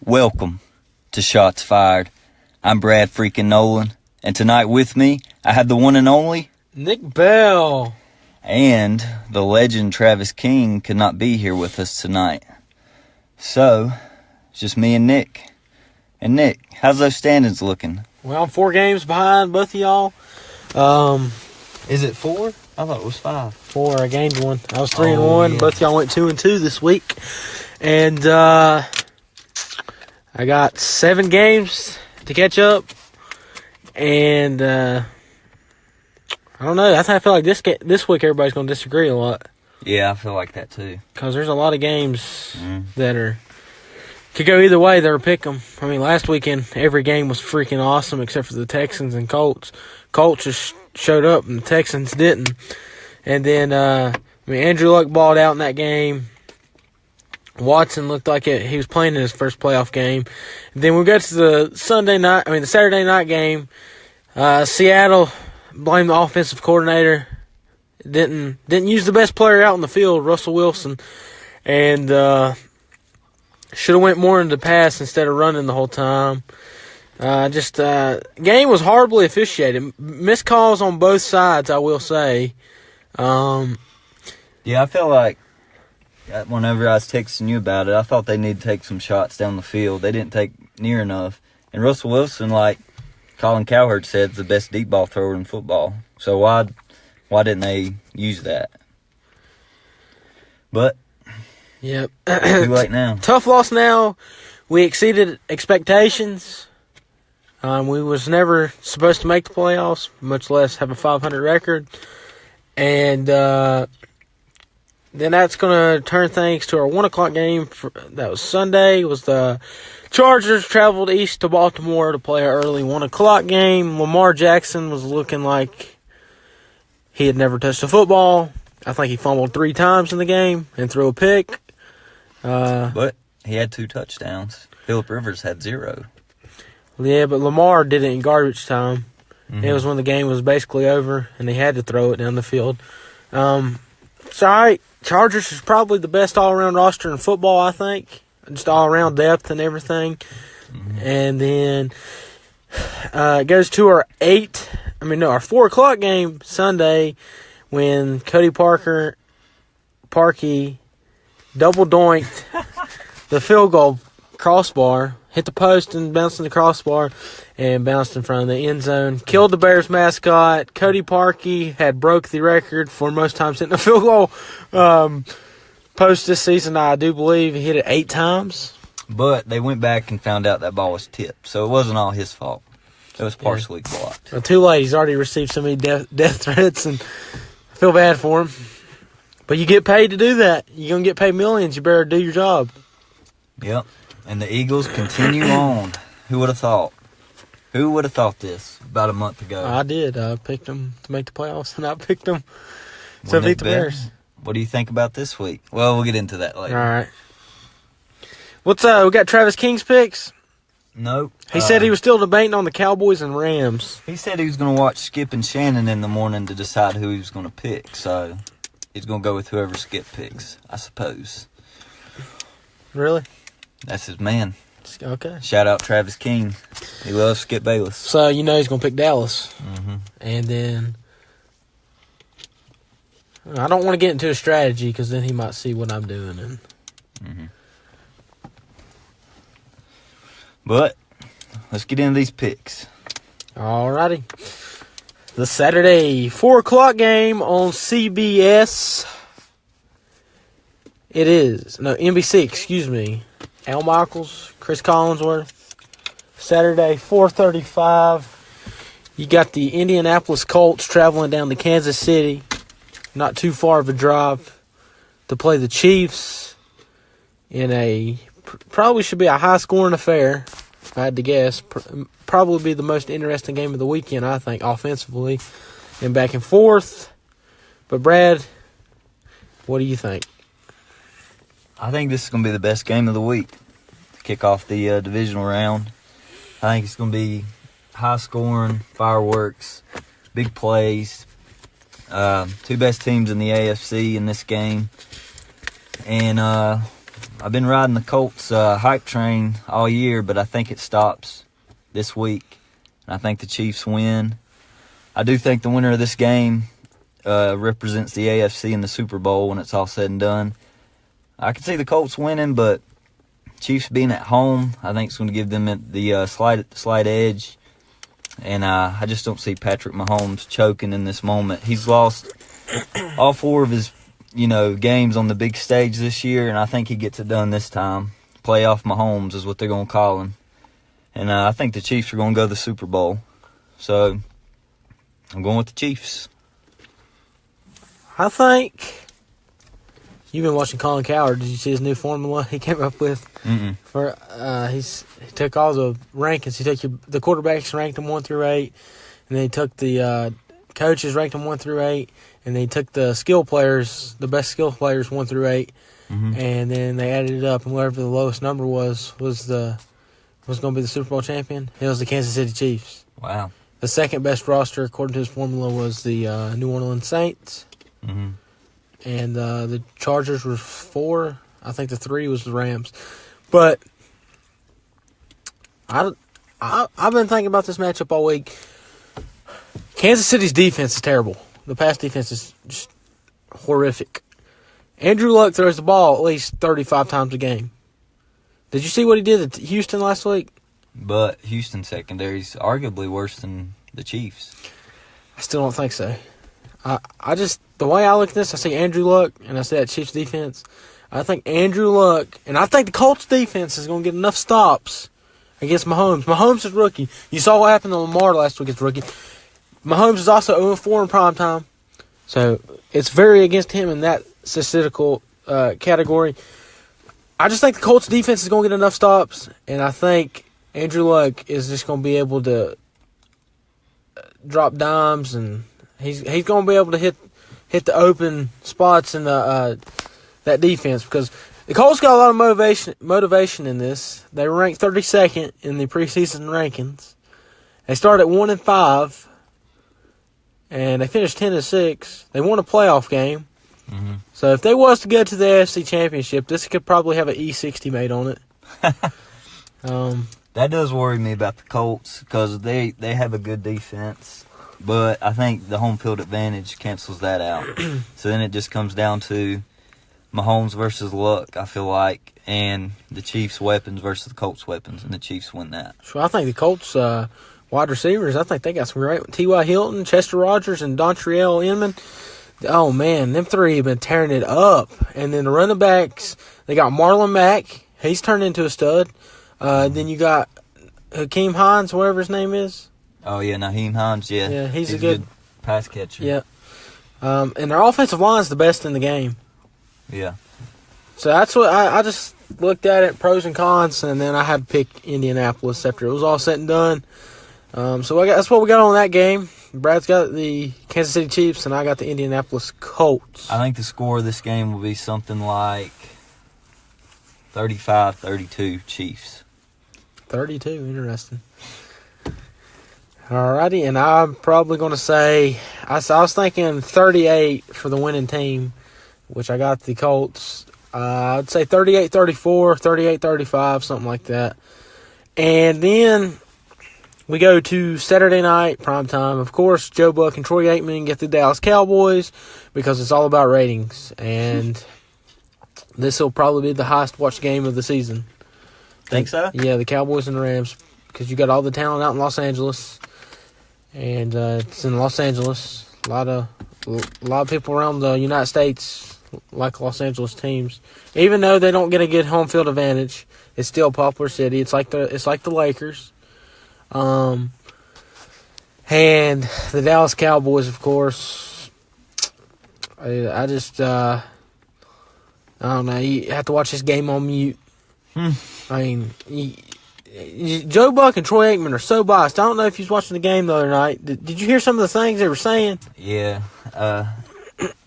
Welcome to Shots Fired. I'm Brad Freakin Nolen, and tonight with me, I have the one and only Nick Bell. And the legend Travis King could not be here with us tonight. So, it's just me and Nick. And Nick, how's those standings looking? Well, I'm 4 games behind both of y'all. Is it 4? I thought it was 5. 4. I gained 1. I was 3-1. Yeah. Both of y'all went 2-2 this week. And I got 7 games to catch up. And I don't know. I feel like this week everybody's going to disagree a lot. Yeah, I feel like that too. Because there's a lot of games that could go either way. They were pick 'em. I mean, last weekend every game was freaking awesome except for the Texans and Colts. Colts just showed up and the Texans didn't. And then Andrew Luck balled out in that game. Watson looked like he was playing in his first playoff game. And then we got to the Saturday night game. Seattle blamed the offensive coordinator. Didn't use the best player out in the field, Russell Wilson, and should have went more into pass instead of running the whole time. Game was horribly officiated. Missed calls on both sides, I will say. Yeah, I feel like whenever I was texting you about it, I thought they need to take some shots down the field. They didn't take near enough. And Russell Wilson, like Colin Cowherd said, is the best deep ball thrower in football. So why didn't they use that? But yep, too late now. Tough loss now. We exceeded expectations. We was never supposed to make the playoffs, much less have a 500 record. And then that's going to turn things to our 1 o'clock game. That was Sunday. It was the Chargers traveled east to Baltimore to play an early 1 o'clock game. Lamar Jackson was looking like he had never touched a football. I think he fumbled 3 times in the game and threw a pick. But he had 2 touchdowns. Phillip Rivers had 0. Yeah, but Lamar did it in garbage time. Mm-hmm. It was when the game was basically over, and he had to throw it down the field. It's all right. Chargers is probably the best all-around roster in football, I think. Just all-around depth and everything. Mm-hmm. And then it goes to our 4 o'clock game Sunday when Cody Parkey double doinked the field goal crossbar, hit the post and bounced in the crossbar and bounced in front of the end zone. Killed the Bears mascot. Cody Parkey had broke the record for most times hitting a field goal post this season. I do believe he hit it 8 times. But they went back and found out that ball was tipped, so it wasn't all his fault. It was partially blocked. Well, too late. He's already received so many death threats, and I feel bad for him. But you get paid to do that. You're going to get paid millions. You better do your job. Yep. And the Eagles continue on. Who would have thought? Who would have thought this about a month ago? I did. I picked them to make the playoffs, and I picked them to beat the Bears. What do you think about this week? Well, we'll get into that later. All right. What's up? We got Travis King's picks? Nope. He said he was still debating on the Cowboys and Rams. He said he was going to watch Skip and Shannon in the morning to decide who he was going to pick. So he's going to go with whoever Skip picks, I suppose. Really? That's his man. Okay. Shout out Travis King. He loves Skip Bayless. So you know he's going to pick Dallas. Mm-hmm. And then I don't want to get into a strategy because then he might see what I'm doing. And But let's get into these picks. Alrighty. The Saturday 4 o'clock game on CBS. NBC, excuse me. Al Michaels, Chris Collinsworth. Saturday, 4:35. You got the Indianapolis Colts traveling down to Kansas City. Not too far of a drive to play the Chiefs in probably should be a high-scoring affair, if I had to guess. Probably be the most interesting game of the weekend, I think, offensively and back and forth. But, Brad, what do you think? I think this is going to be the best game of the week to kick off the divisional round. I think it's going to be high-scoring, fireworks, big plays. 2 best teams in the AFC in this game. And I've been riding the Colts hype train all year, but I think it stops this week. And I think the Chiefs win. I do think the winner of this game represents the AFC in the Super Bowl when it's all said and done. I can see the Colts winning, but Chiefs being at home, I think it's going to give them the slight edge. And I just don't see Patrick Mahomes choking in this moment. He's lost all 4 of his, games on the big stage this year, and I think he gets it done this time. Playoff Mahomes is what they're going to call him. And I think the Chiefs are going to go to the Super Bowl. So I'm going with the Chiefs. I think you've been watching Colin Cowherd. Did you see his new formula he came up with? Mm-mm. He took all the rankings. He took the quarterbacks, ranked them 1 through 8, and then he took the coaches, ranked them 1 through 8, and then he took the skill players, the best skill players, 1 through 8, and then they added it up, and whatever the lowest number was going to be the Super Bowl champion. It was the Kansas City Chiefs. Wow. The second best roster, according to his formula, was the New Orleans Saints. Mm-hmm. And the Chargers were 4. I think the 3 was the Rams. But I've been thinking about this matchup all week. Kansas City's defense is terrible. The pass defense is just horrific. Andrew Luck throws the ball at least 35 times a game. Did you see what he did at Houston last week? But Houston secondary's arguably worse than the Chiefs. I still don't think so. I just, the way I look at this, I see Andrew Luck, and I see that Chiefs defense. I think Andrew Luck, and I think the Colts defense is going to get enough stops against Mahomes. Mahomes is rookie. You saw what happened to Lamar last week as rookie. Mahomes is also 0-4 in primetime. So it's very against him in that statistical category. I just think the Colts defense is going to get enough stops, and I think Andrew Luck is just going to be able to drop dimes, and he's going to be able to hit the open spots in the that defense, because the Colts got a lot of motivation in this. They were ranked 32nd in the preseason rankings. They started at 1-5, and they finished 10-6. They won a playoff game. Mm-hmm. So if they was to go to the AFC Championship, this could probably have an E60 made on it. That does worry me about the Colts because they have a good defense, but I think the home field advantage cancels that out. So then it just comes down to Mahomes versus Luck, I feel like, and the Chiefs' weapons versus the Colts' weapons, and the Chiefs win that. So I think the Colts wide receivers, I think they got some great. T.Y. Hilton, Chester Rogers, and Dontrell Inman. Oh, man, them 3 have been tearing it up. And then the running backs, they got Marlon Mack. He's turned into a stud. Then you got Hakeem Hines, whatever his name is. Oh, yeah, Naheem Hines, yeah. Yeah, he's a good pass catcher. Yeah. And their offensive line is the best in the game. Yeah. So that's what I just looked at it, pros and cons, and then I had to pick Indianapolis after it was all said and done. So that's what we got on that game. Brad's got the Kansas City Chiefs, and I got the Indianapolis Colts. I think the score of this game will be something like 35-32 Chiefs. 32, interesting. Alrighty, and I'm probably going to say, I was thinking 38 for the winning team, which I got the Colts. I'd say 38-34, 38-35, something like that. And then we go to Saturday night, primetime. Of course, Joe Buck and Troy Aikman get the Dallas Cowboys because it's all about ratings. And this will probably be the highest watched game of the season. Think so? Yeah, the Cowboys and the Rams, because you got all the talent out in Los Angeles. And it's in Los Angeles. A lot of people around the United States like Los Angeles teams. Even though they don't get a good home field advantage, it's still a popular city. It's like the Lakers. And the Dallas Cowboys, of course. I don't know. You have to watch this game on mute. I mean, Joe Buck and Troy Aikman are so biased. I don't know if you was watching the game the other night. Did you hear some of the things they were saying? Yeah.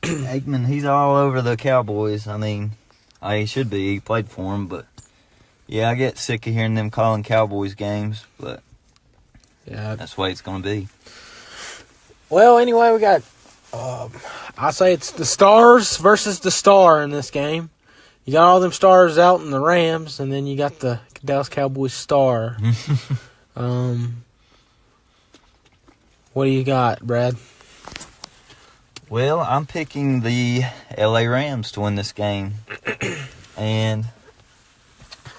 Aikman, he's all over the Cowboys. I mean, he should be. He played for them, but yeah, I get sick of hearing them calling Cowboys games, but yeah, that's the way it's going to be. Well, anyway, we got, I say it's the Stars versus the Star in this game. You got all them stars out in the Rams, and then you got the Dallas Cowboys star. What do you got, Brad? Well, I'm picking the LA Rams to win this game. And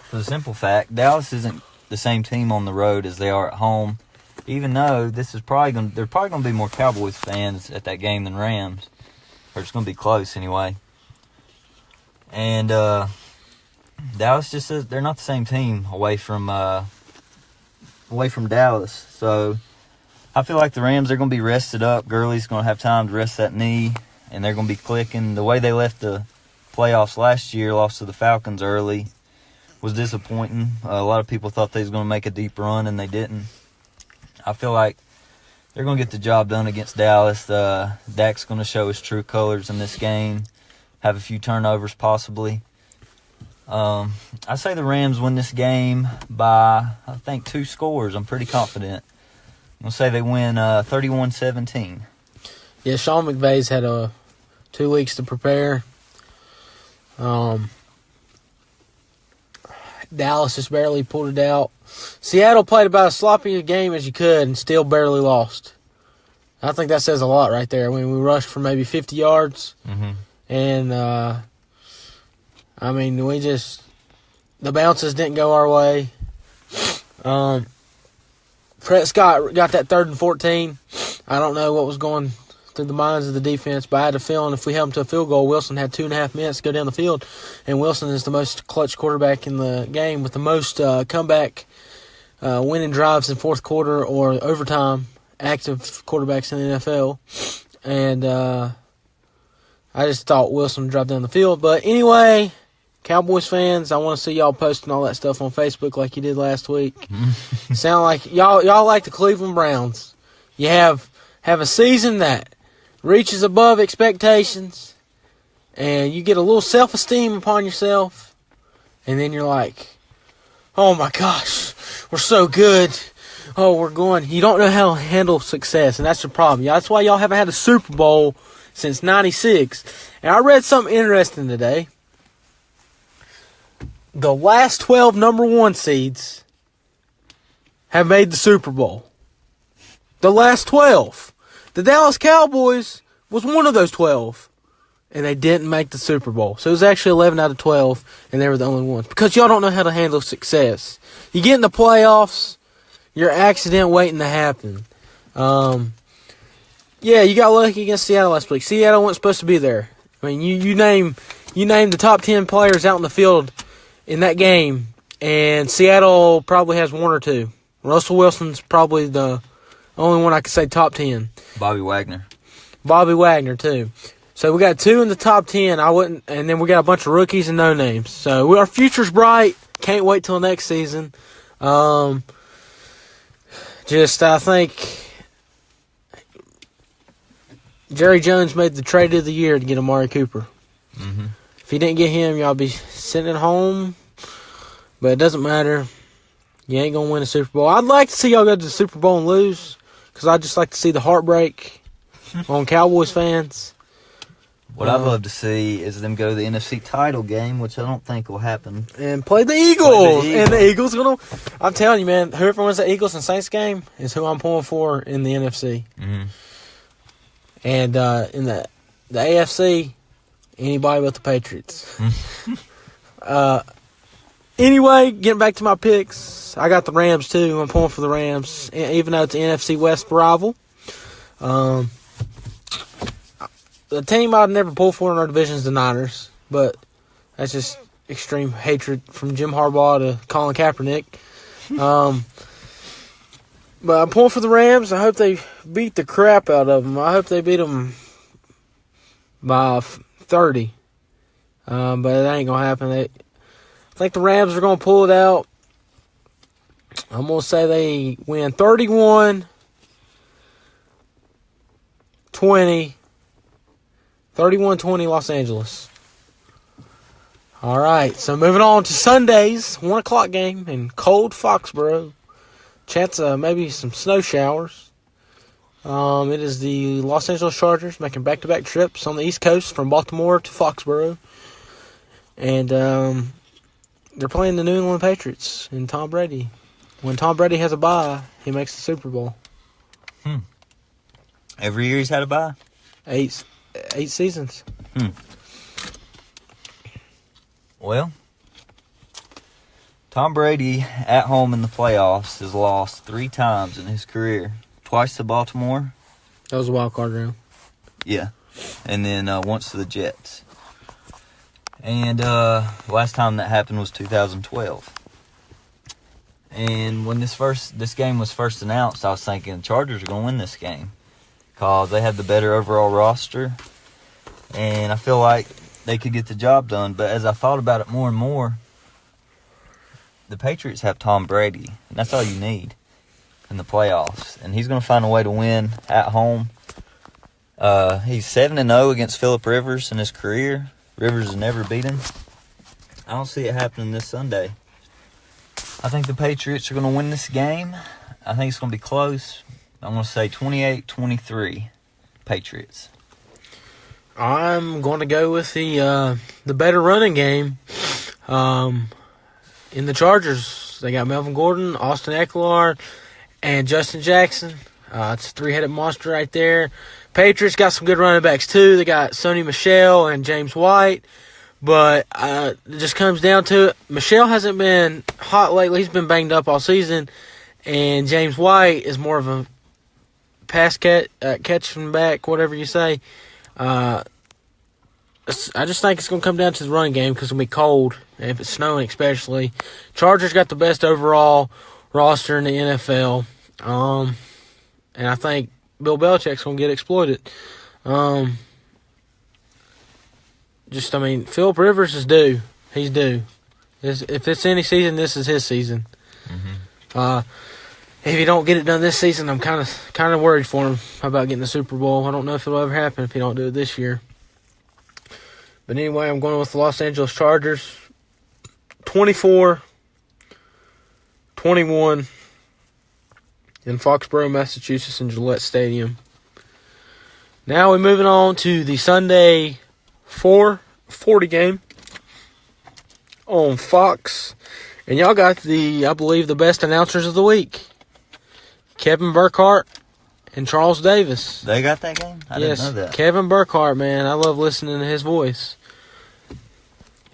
for the simple fact, Dallas isn't the same team on the road as they are at home. Even though this is they're probably going to be more Cowboys fans at that game than Rams. Or it's going to be close anyway. And Dallas they're not the same team away from Dallas. So I feel like the Rams are going to be rested up. Gurley's going to have time to rest that knee, and they're going to be clicking. The way they left the playoffs last year, lost to the Falcons early, was disappointing. A lot of people thought they was going to make a deep run, and they didn't. I feel like they're going to get the job done against Dallas. Dak's going to show his true colors in this game, have a few turnovers possibly. I say the Rams win this game by, I think, 2 scores. I'm pretty confident. I'm going to say they win 31-17. Yeah, Sean McVay's had 2 weeks to prepare. Dallas just barely pulled it out. Seattle played about as sloppy a game as you could and still barely lost. I think that says a lot right there. I mean, we rushed for maybe 50 yards. Mm-hmm. And, the bounces didn't go our way. Prescott got that 3rd and 14. I don't know what was going through the minds of the defense, but I had a feeling if we held him to a field goal, Wilson had 2.5 minutes to go down the field. And Wilson is the most clutch quarterback in the game with the most comeback winning drives in fourth quarter or overtime active quarterbacks in the NFL. And I just thought Wilson would drive down the field. But anyway, Cowboys fans, I want to see y'all posting all that stuff on Facebook like you did last week. Sound like y'all like the Cleveland Browns. You have a season that reaches above expectations, and you get a little self-esteem upon yourself, and then you're like, oh my gosh, we're so good. Oh, we're going. You don't know how to handle success, and that's the problem. That's why y'all haven't had a Super Bowl since '96. And I read something interesting today. The last 12 number 1 seeds have made the Super Bowl. The last 12. The Dallas Cowboys was one of those 12. And they didn't make the Super Bowl. So it was actually 11 out of 12, and they were the only ones. Because y'all don't know how to handle success. You get in the playoffs, you're accident waiting to happen. Yeah, you got lucky against Seattle last week. Seattle wasn't supposed to be there. I mean, you name the top 10 players out in the field in that game, and Seattle probably has 1 or 2. Russell Wilson's probably the only one I could say top 10. Bobby Wagner, too. So we got 2 in the top 10. And then we got a bunch of rookies and no names. So our future's bright. Can't wait till next season. I think Jerry Jones made the trade of the year to get Amari Cooper. Mm-hmm. If he didn't get him, y'all be sitting at home. But it doesn't matter. You ain't going to win a Super Bowl. I'd like to see y'all go to the Super Bowl and lose, because I'd just like to see the heartbreak on Cowboys fans. What I'd love to see is them go to the NFC title game, which I don't think will happen. And play the Eagles. And the Eagles going to... I'm telling you, man, whoever wins the Eagles and Saints game is who I'm pulling for in the NFC. Mm-hmm. And in the AFC, anybody but the Patriots. Anyway, getting back to my picks, I got the Rams too. I'm pulling for the Rams, even though it's an NFC West rival. The team I'd never pull for in our division is the Niners, but that's just extreme hatred from Jim Harbaugh to Colin Kaepernick. But I'm pulling for the Rams. I hope they beat the crap out of them. I hope they beat them by 30. But it ain't going to happen. I think the Rams are going to pull it out. I'm going to say they win 31-20. 31-20 Los Angeles. All right, so moving on to Sunday's 1 o'clock game in cold Foxborough. Chance of maybe some snow showers. It is the Los Angeles Chargers making back-to-back trips on the East Coast from Baltimore to Foxborough. And they're playing the New England Patriots and Tom Brady. When Tom Brady has a bye, he makes the Super Bowl. Every year he's had a bye? 8 seasons. Well, Tom Brady at home in the playoffs has lost 3 times in his career. Twice to Baltimore. That was a wild card round. Yeah. And then once to the Jets. And last time that happened was 2012. And when this game was first announced, I was thinking the Chargers are going to win this game because they have the better overall roster, and I feel like they could get the job done. But as I thought about it more and more, the Patriots have Tom Brady, and that's all you need in the playoffs. And he's going to find a way to win at home. He's 7-0 against Phillip Rivers in his career. Rivers has never beat him. I don't see it happening this Sunday. I think the Patriots are going to win this game. I think it's going to be close. I'm going to say 28-23 Patriots. I'm going to go with the better running game. In the Chargers, they got Melvin Gordon, Austin Eckler, and Justin Jackson. It's a 3-headed monster right there. Patriots got some good running backs, too. They got Sonny Michel and James White. But it just comes down to it. Michel hasn't been hot lately. He's been banged up all season. And James White is more of a pass catching back, whatever you say. I just think it's going to come down to the running game because it's going to be cold, if it's snowing especially. Chargers got the best overall roster in the NFL. And I think Bill Belichick's going to get exploited. Phillip Rivers is due. He's due. If it's any season, this is his season. If he don't get it done this season, I'm kind of worried for him about getting the Super Bowl. I don't know if it'll ever happen if he don't do it this year. But anyway, I'm going with the Los Angeles Chargers. 24-21 in Foxborough, Massachusetts, in Gillette Stadium. Now we're moving on to the Sunday 4:40 game on Fox. And y'all got I believe, the best announcers of the week. Kevin Burkhardt and Charles Davis. They got that game? I didn't know that. Kevin Burkhardt, man. I love listening to his voice.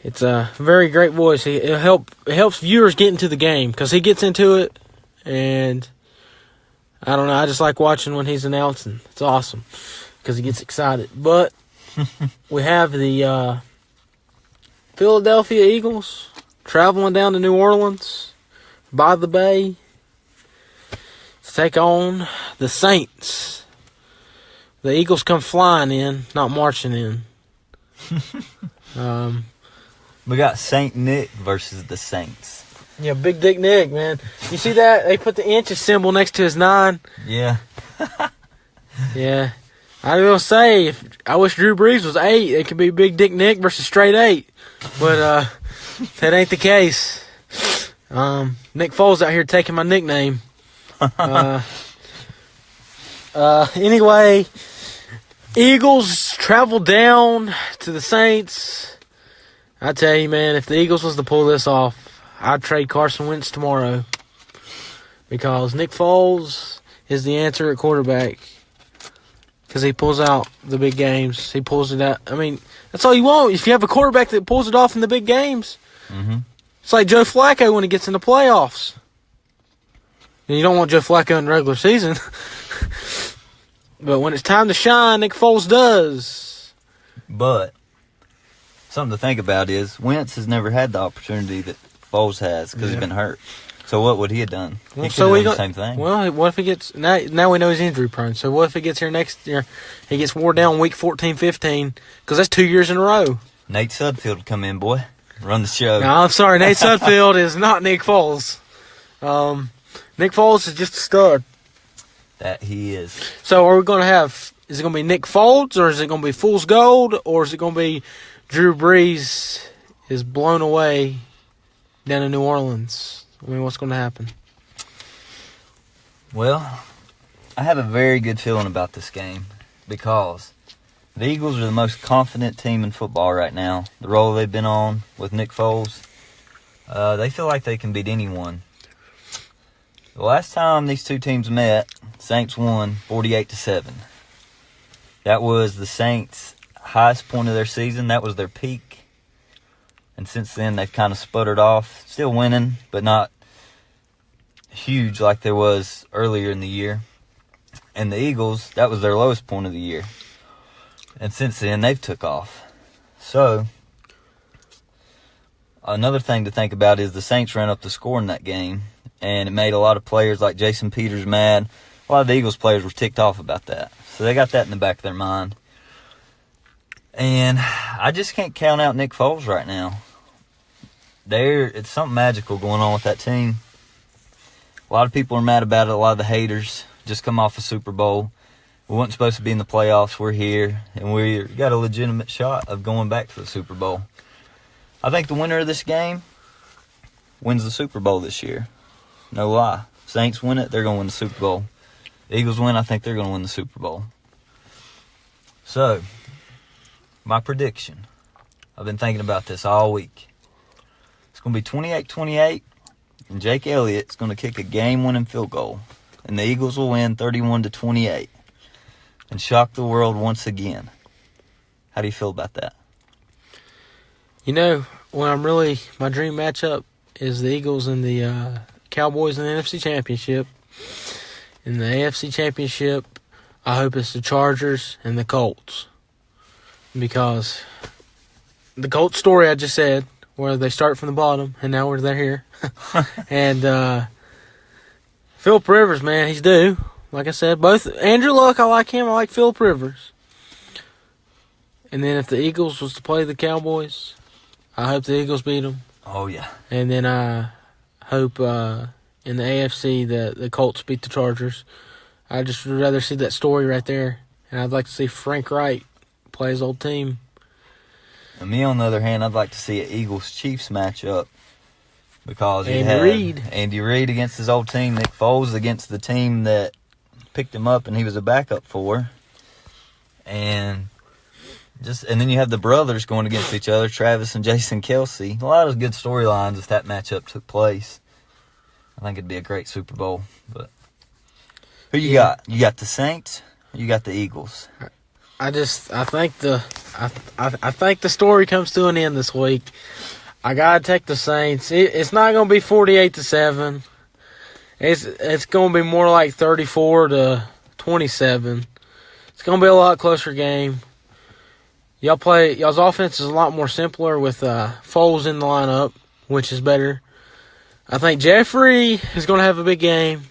It's a very great voice. It helps viewers get into the game because he gets into it. And I don't know. I just like watching when he's announcing. It's awesome because he gets excited. But we have the Philadelphia Eagles traveling down to New Orleans by the Bay to take on the Saints. The Eagles come flying in, not marching in. We got Saint Nick versus the Saints. Yeah, Big Dick Nick, man. You see that? They put the inches symbol next to his 9. Yeah. Yeah. I will say, I wish Drew Brees was 8. It could be Big Dick Nick versus straight 8. But that ain't the case. Nick Foles out here taking my nickname. Anyway, Eagles travel down to the Saints. I tell you, man, if the Eagles was to pull this off, I'd trade Carson Wentz tomorrow. Because Nick Foles is the answer at quarterback. Because he pulls out the big games. He pulls it out. I mean, that's all you want. If you have a quarterback that pulls it off in the big games, it's like Joe Flacco when he gets in the playoffs. And you don't want Joe Flacco in the regular season. But when it's time to shine, Nick Foles does. But something to think about is Wentz has never had the opportunity that Foles has because he's been hurt. So what would he have done? He could have done the same thing. Well, what if he gets... Now we know he's injury prone. So what if he gets here next year, he gets wore down week 14, 15, because that's 2 years in a row. Nate Sudfeld would come in, boy. Run the show. No, I'm sorry. Nate Sudfeld is not Nick Foles. Nick Foles is just a stud. That he is. So are we going to have... Is it going to be Nick Foles, or is it going to be Fool's Gold, or is it going to be Drew Brees is blown away down in New Orleans? I mean, what's going to happen? Well, I have a very good feeling about this game because The Eagles are the most confident team in football right now. The role they've been on with Nick Foles, they feel like they can beat anyone. The last time these two teams met, Saints won 48-7. That was the Saints' highest point of their season. That was their peak. And since then, they've kind of sputtered off. Still winning, but not huge like there was earlier in the year. And the Eagles, that was their lowest point of the year. And since then, they've took off. So, another thing to think about is the Saints ran up the score in that game. And it made a lot of players like Jason Peters mad. A lot of the Eagles players were ticked off about that. So they got that in the back of their mind. And I just can't count out Nick Foles right now. It's something magical going on with that team. A lot of people are mad about it. A lot of the haters just come off a Super Bowl. We weren't supposed to be in the playoffs. We're here. And we got a legitimate shot of going back to the Super Bowl. I think the winner of this game wins the Super Bowl this year. No lie. Saints win it, they're going to win the Super Bowl. Eagles win, I think they're going to win the Super Bowl. So, my prediction. I've been thinking about this all week. It's going to be 28-28, and Jake Elliott's going to kick a game-winning field goal. And the Eagles will win 31-28 and shock the world once again. How do you feel about that? You know, my dream matchup is the Eagles and the Cowboys in the NFC Championship. In the AFC Championship, I hope it's the Chargers and the Colts. Because the Colts story I just said, where they start from the bottom and now they're here. And Phillip Rivers, man, he's due. Like I said, both Andrew Luck, I like him. I like Phillip Rivers. And then if the Eagles was to play the Cowboys, I hope the Eagles beat them. Oh, yeah. And then I hope in the AFC the Colts beat the Chargers. I'd just rather see that story right there. And I'd like to see Frank Wright play his old team. And me, on the other hand, I'd like to see an Eagles-Chiefs matchup. Because Andy Reid against his old team, Nick Foles against the team that picked him up and he was a backup for. And then you have the brothers going against each other, Travis and Jason Kelce. A lot of good storylines if that matchup took place. I think it'd be a great Super Bowl. But who you got? You got the Saints, or you got the Eagles? I think the story comes to an end this week. I gotta take the Saints. It's not gonna be 48-7. It's gonna be more like 34-27. It's gonna be a lot closer game. Y'all's offense is a lot more simpler with Foles in the lineup, which is better. I think Jeffrey is gonna have a big game.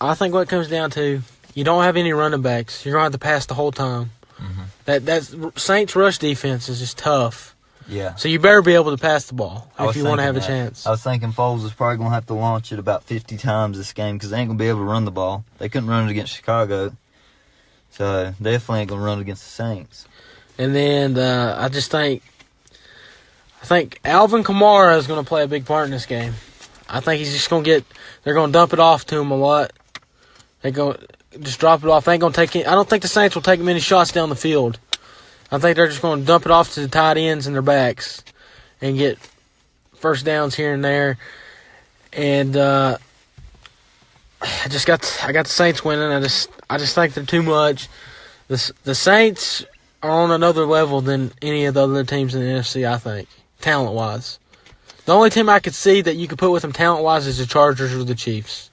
I think what it comes down to, you don't have any running backs. You're gonna have to pass the whole time. Mm-hmm. That's Saints rush defense is just tough. Yeah. So you better be able to pass the ball if you want to have a chance. I was thinking Foles is probably going to have to launch it about 50 times this game because they ain't going to be able to run the ball. They couldn't run it against Chicago. So they definitely ain't going to run it against the Saints. And then I think Alvin Kamara is going to play a big part in this game. I think he's just going to they're going to dump it off to him a lot. They're going to just drop it off. I don't think the Saints will take many shots down the field. I think they're just going to dump it off to the tight ends and their backs and get first downs here and there. And I got the Saints winning. I just think they're too much. The Saints are on another level than any of the other teams in the NFC, I think, talent-wise. The only team I could see that you could put with them talent-wise is the Chargers or the Chiefs.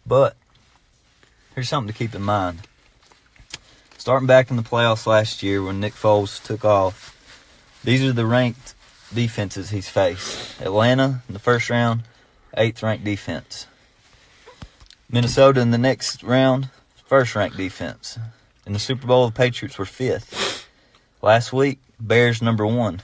But here's something to keep in mind. Starting back in the playoffs last year when Nick Foles took off, these are the ranked defenses he's faced. Atlanta in the first round, 8th ranked defense. Minnesota in the next round, 1st ranked defense. In the Super Bowl, the Patriots were 5th. Last week, Bears number 1.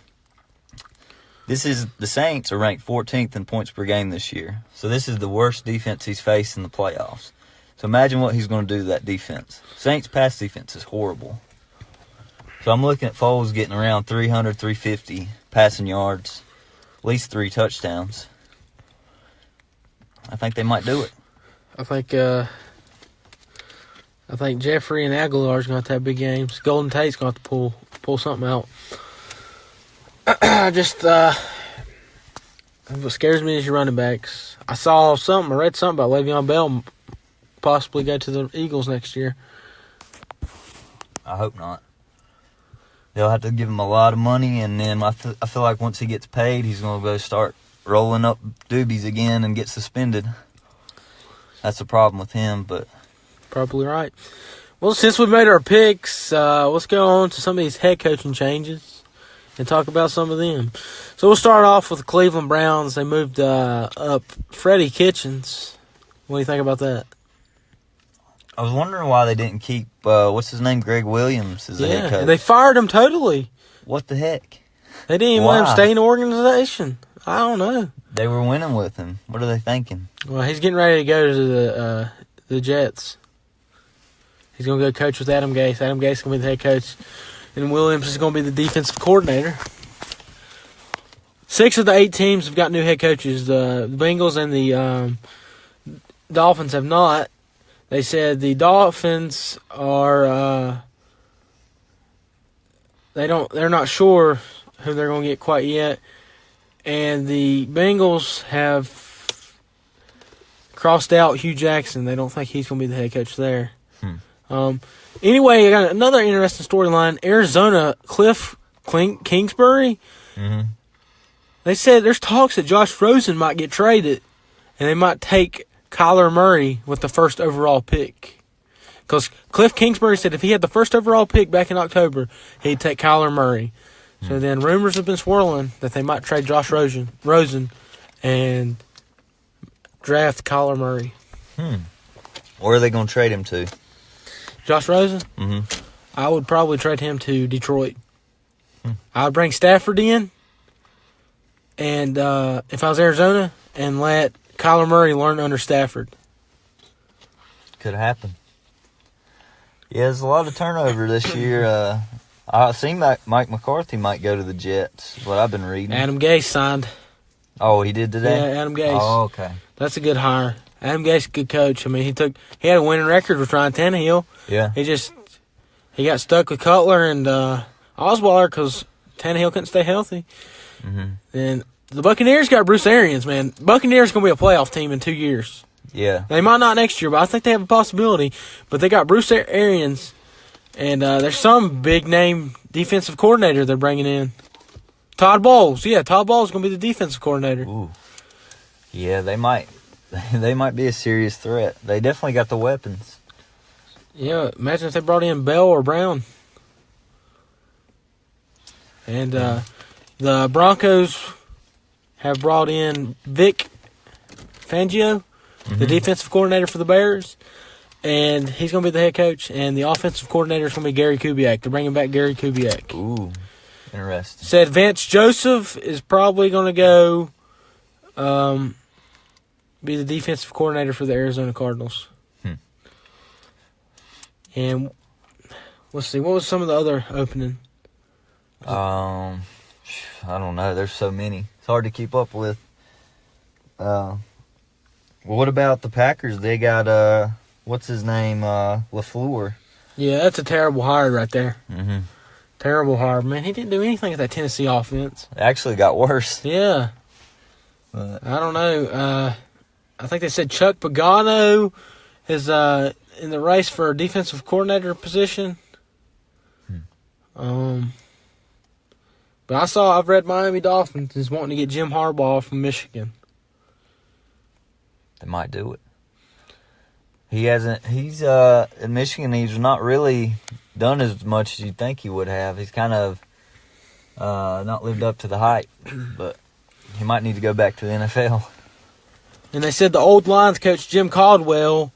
The Saints are ranked 14th in points per game this year. So this is the worst defense he's faced in the playoffs. So imagine what he's going to do to that defense. Saints' pass defense is horrible. So I'm looking at Foles getting around 300, 350 passing yards, at least 3 touchdowns. I think they might do it. I think I think Jeffrey and Aguilar's going to have big games. Golden Tate's going to have to pull something out. What scares me is your running backs. I read something about Le'Veon Bell possibly go to the Eagles next year. I hope not. They'll have to give him a lot of money, and then I feel like once he gets paid, he's going to go start rolling up doobies again and get suspended. That's the problem with him, but... Probably right. Well, since we've made our picks, let's go on to some of these head coaching changes and talk about some of them. So we'll start off with the Cleveland Browns. They moved up Freddie Kitchens. What do you think about that? I was wondering why they didn't keep, what's his name, Greg Williams as the head coach. They fired him totally. What the heck? They didn't even let him stay in the organization. I don't know. They were winning with him. What are they thinking? Well, he's getting ready to go to the Jets. He's going to go coach with Adam Gase. Adam Gase is going to be the head coach. And Williams is going to be the defensive coordinator. 6 of the 8 teams have got new head coaches. The Bengals and the Dolphins have not. They said the Dolphins are they're not sure who they're going to get quite yet. And the Bengals have crossed out Hugh Jackson. They don't think he's going to be the head coach there. Anyway, I got another interesting storyline. Arizona, Cliff Kingsbury. Mm-hmm. They said there's talks that Josh Rosen might get traded, and they might take Kyler Murray with the first overall pick. Because Cliff Kingsbury said if he had the first overall pick back in October, he'd take Kyler Murray. So then rumors have been swirling that they might trade Josh Rosen and draft Kyler Murray. Where are they going to trade him to? Josh Rosen? Mm-hmm. I would probably trade him to Detroit. I would bring Stafford in, and if I was Arizona, and let Kyler Murray learn under Stafford. Could happen. Yeah, there's a lot of turnover this year. I think Mike McCarthy might go to the Jets, is what I've been reading. Adam Gase signed. Oh, he did today? Yeah, Adam Gase. Oh, okay. That's a good hire. Adam Gase, good coach. I mean, he had a winning record with Ryan Tannehill. Yeah. He got stuck with Cutler and Osweiler because Tannehill couldn't stay healthy. Mm-hmm. And the Buccaneers got Bruce Arians, man. Buccaneers going to be a playoff team in 2 years. Yeah. They might not next year, but I think they have a possibility. But they got Bruce Arians, and there's some big-name defensive coordinator they're bringing in. Todd Bowles. Yeah, Todd Bowles is going to be the defensive coordinator. Ooh. Yeah, they might be a serious threat. They definitely got the weapons. Yeah, imagine if they brought in Bell or Brown. And the Broncos have brought in Vic Fangio, the defensive coordinator for the Bears. And he's going to be the head coach. And the offensive coordinator is going to be Gary Kubiak. They're bringing back Gary Kubiak. Ooh, interesting. Said Vance Joseph is probably going to go be the defensive coordinator for the Arizona Cardinals. And let's see, what was some of the other opening? I don't know. There's so many. It's hard to keep up with. Well, what about the Packers? They got, what's his name, LaFleur. Yeah, that's a terrible hire right there. Mm-hmm. Terrible hire. Man, he didn't do anything with that Tennessee offense. It actually got worse. Yeah. But I don't know. I think they said Chuck Pagano is in the race for a defensive coordinator position. But I've read Miami Dolphins is wanting to get Jim Harbaugh from Michigan. they might do it. He's in Michigan, he's not really done as much as you'd think he would have. He's kind of not lived up to the hype, but he might need to go back to the NFL. And they said the old Lions coach, Jim Caldwell,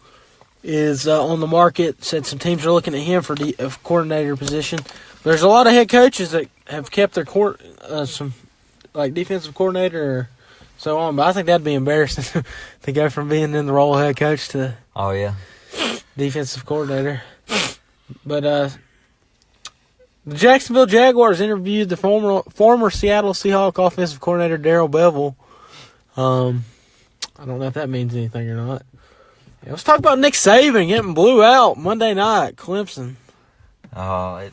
is on the market. Said some teams are looking at him for the coordinator position. There's a lot of head coaches that have kept their some like defensive coordinator or so on, but I think that'd be embarrassing to go from being in the role of head coach to defensive coordinator. But the Jacksonville Jaguars interviewed the former Seattle Seahawks offensive coordinator Darrell Bevell. I don't know if that means anything or not. Let's talk about Nick Saban getting blew out Monday night, Clemson. Oh,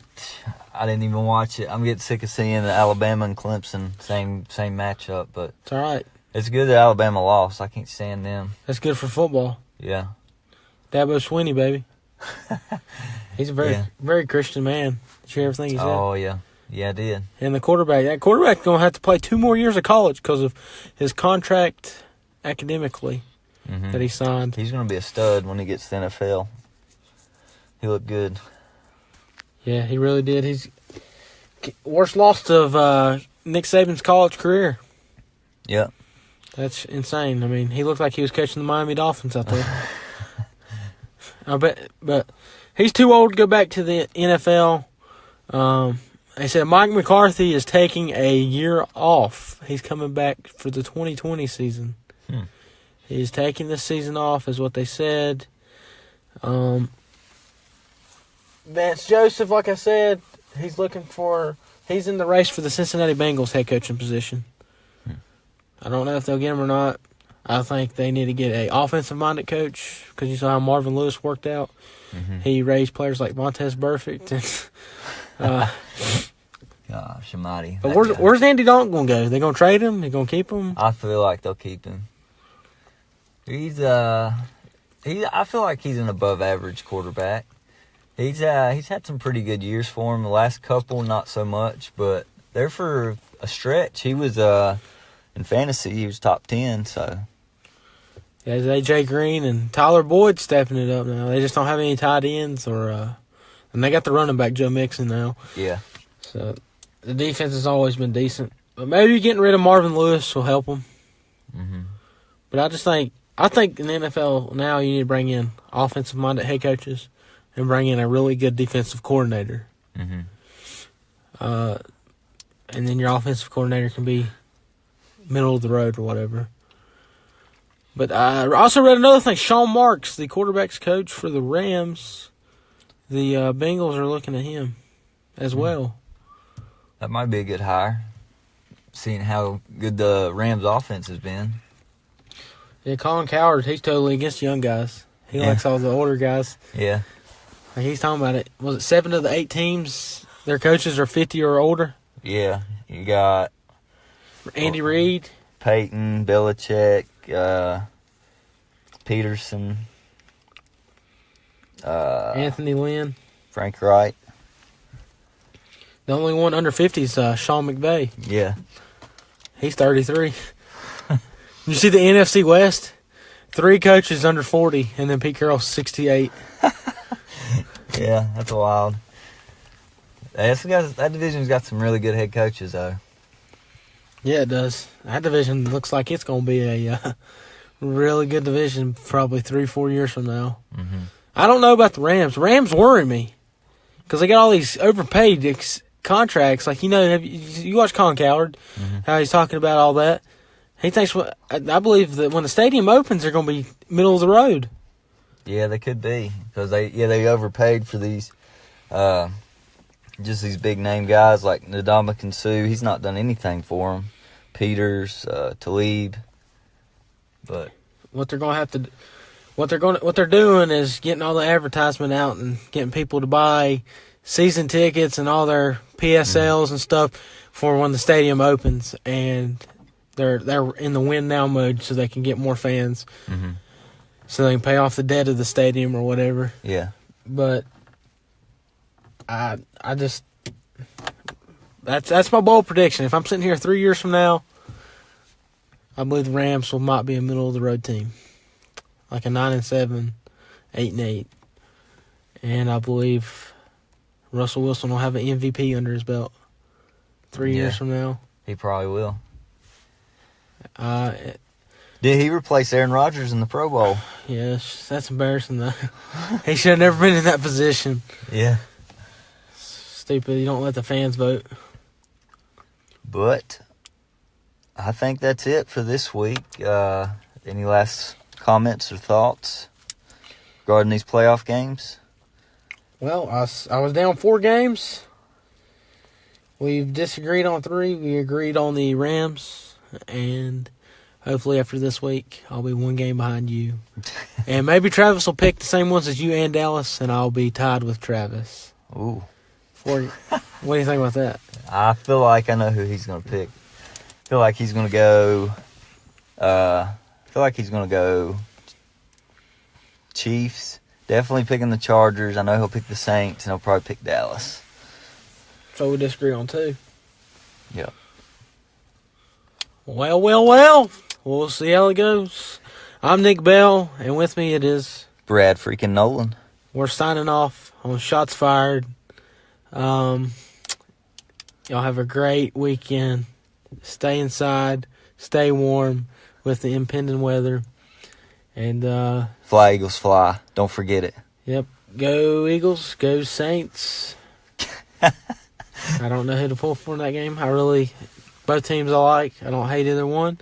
I didn't even watch it. I'm getting sick of seeing the Alabama and Clemson same matchup, but it's all right. It's good that Alabama lost. I can't stand them. That's good for football. Yeah. Dabo Swinney, baby. He's a very Christian man. Did you hear everything he said? Oh, yeah. Yeah, I did. And the quarterback's going to have to play 2 more years of college because of his contract academically that he signed. He's going to be a stud when he gets to the NFL. He looked good. Yeah, he really did. He's worst loss of Nick Saban's college career. Yep. That's insane. I mean, he looked like he was catching the Miami Dolphins out there. I bet, but he's too old to go back to the NFL. They said Mike McCarthy is taking a year off. He's coming back for the 2020 season. He's taking this season off, is what they said. Vance Joseph, like I said, he's in the race for the Cincinnati Bengals head coaching position. I don't know if they'll get him or not. I think they need to get a offensive-minded coach because you saw how Marvin Lewis worked out. He raised players like Montez Burfict. Gosh, almighty. But where's Andy Dalton going to go? They going to trade him? They going to keep him? I feel like they'll keep him. I feel like he's an above-average quarterback. He's had some pretty good years for him. The last couple, not so much, but there for a stretch. He was in fantasy, he was top 10. So yeah, A.J. Green and Tyler Boyd stepping it up now. They just don't have any tight ends, and they got the running back Joe Mixon now. Yeah. So the defense has always been decent, but maybe getting rid of Marvin Lewis will help them. But I think in the NFL now you need to bring in offensive-minded head coaches and bring in a really good defensive coordinator. And then your offensive coordinator can be middle of the road or whatever. But I also read another thing. Sean Marks, the quarterback's coach for the Rams, the Bengals are looking at him as well. That might be a good hire, seeing how good the Rams' offense has been. Yeah, Colin Cowherd, he's totally against young guys. He likes all the older guys. Yeah. Like he's talking about it. Was it 7 of the 8 teams, their coaches are 50 or older? Yeah. You got Andy Reid, Peyton, Belichick, Peterson, Anthony Lynn. Frank Wright. The only one under 50 is Sean McVay. Yeah. He's 33. You see the NFC West? 3 coaches under 40, and then Pete Carroll's 68. Yeah, that's wild. That division's got some really good head coaches, though. Yeah, it does. That division looks like it's going to be a really good division probably 3-4 years from now. I don't know about the Rams. Rams worry me because they got all these overpaid contracts. Like, you watch Colin Cowherd, how he's talking about all that. He thinks, I believe that when the stadium opens, they're going to be middle of the road. Yeah, they could be because they overpaid for these, just these big name guys like Ndamukong Suh. He's not done anything for them. Peters, Talib, but what they're going to have to, what they're doing is getting all the advertisement out and getting people to buy season tickets and all their PSLs and stuff for when the stadium opens, and they're in the win now mode so they can get more fans, so they can pay off the debt of the stadium or whatever. Yeah, but I just that's my bold prediction. If I'm sitting here 3 years from now, I believe the Rams might be a middle of the road team, like a 9-7, 8-8, and I believe Russell Wilson will have an MVP under his belt 3 years from now. He probably will. Did he replace Aaron Rodgers in the Pro Bowl? Yes, that's embarrassing though. He should have never been in that position. Yeah. Stupid. You don't let the fans vote. But I think that's it for this week. Any last comments or thoughts regarding these playoff games? Well, I was down 4 games. We've disagreed on 3. We agreed on the Rams. And Hopefully after this week, I'll be one game behind you. And maybe Travis will pick the same ones as you and Dallas, and I'll be tied with Travis. Ooh. What do you think about that? I feel like I know who he's going to pick. I feel like he's going to go Chiefs. Definitely picking the Chargers. I know he'll pick the Saints, and he'll probably pick Dallas. So we disagree on 2. Yep. Well. We'll see how it goes. I'm Nick Bell, and with me it is Brad Freakin Nolen. We're signing off on Shots Fired. Y'all have a great weekend. Stay inside. Stay warm with the impending weather. And Fly, Eagles, fly. Don't forget it. Yep. Go Eagles. Go Saints. I don't know who to pull for in that game. Both teams I like. I don't hate either one.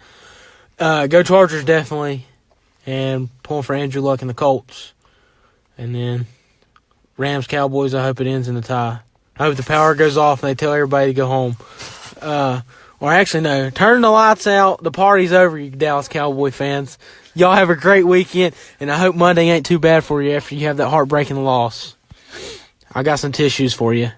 Go Chargers, definitely. And pulling for Andrew Luck and the Colts. And then Rams, Cowboys, I hope it ends in a tie. I hope the power goes off and they tell everybody to go home. Or actually, no. Turn the lights out. The party's over, you Dallas Cowboy fans. Y'all have a great weekend, and I hope Monday ain't too bad for you after you have that heartbreaking loss. I got some tissues for you.